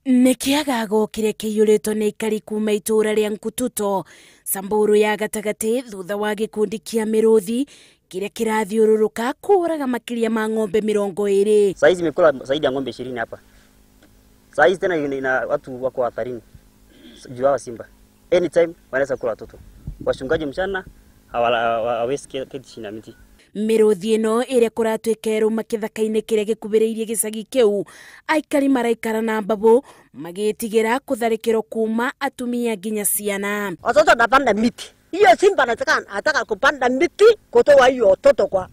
Nĩ kiagago kĩrĩa kĩiyũrĩtwo nĩ Aikari kuma ituura rĩa Nkutoto, Samburu ya gatagati thutha wa gĩkundi kĩa miruthi kĩrĩa kĩrathiũrũrũka kuuraga makiria ma ng'ombe 20. Saizi imekula zaidi ya ng'ombe 20 hapa. Saizi tena ina watu wako hatarini. Jua wa simba. Anytime wanaweza kula watoto. Washungaji mchana hawawezi keti chini ya miti. Miruthi ino ĩrĩa kũratuĩka makienda-ini kĩrĩa gĩkuhĩrĩirie gicagi kĩu, Aikari maraikara na mbabu magĩtigĩra kutharikirwo kuma atumia nginya ciana. Watoto wanapanda miti. Hiyo simba anataka kupanda miti kutoa hiyo watoto kwa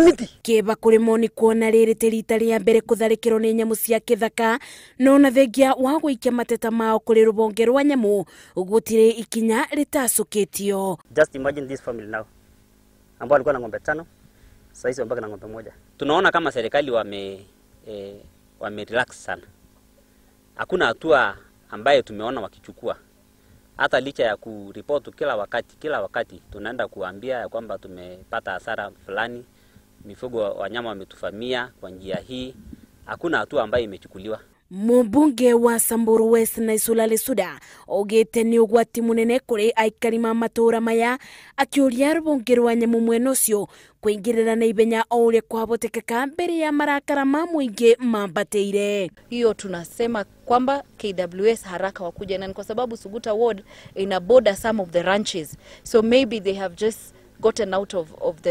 miti. Kĩba kũrĩ moni kuona rĩrĩ ti rita rĩa mbere kutharikirwo nĩ nyamu cia kĩthaka, no na thengia wa gũikia mateta mao kũrĩ ruhonge rwa nyamu gũtirĩ ikinya rĩtacũkĩtio. Just imagine this family now, ambao walikuwa na ng'ombe 5, sasa hizi wamebaki na ng'ombe 1. Tunaona kama serikali wame relax sana. Hakuna hatua ambayo tumeona wakichukua. Hata licha ya kuripoti kila wakati tunaenda kuambia ya kwamba tumepata hasara fulani, mifugo wanyama wametufamia kwa njia hii, hakuna hatua ambayo imechukuliwa. Mbunge wa Samburu West na Isulale Suda ogete ni ugwati munene kuri Aikari ma matura maya, akiuria ruhonge rwa nyamu mwena ucio kuingirira na ibenya o uria kwahotekeka mbere ya marakara ma muingi mambateire. Hiyo tunasema kwamba KWS haraka wakuja, na kwa sababu Suguta ward ina border some of the ranches, so maybe they have just gotten out of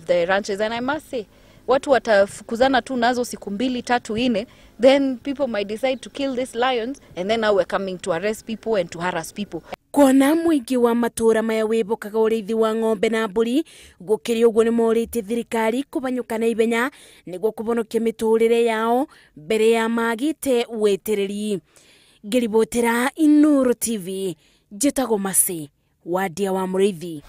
the ranches, and I must say watu watafukuzana tu nazo siku 2, 3, 4, then people might decide to kill these lions, and then now we're coming to arrest people and to harass people. Kuona muingi wa matura maya wibokaga urithi wa ng'ombe na mburi, gukiri uguo ni morite thirikari kubanyuka na ibenya niguo kubonokia miturire yao mbere ya maugite wetereri. Ngiribotera Inuru TV, gitagwo Masi, wadia wa murithi.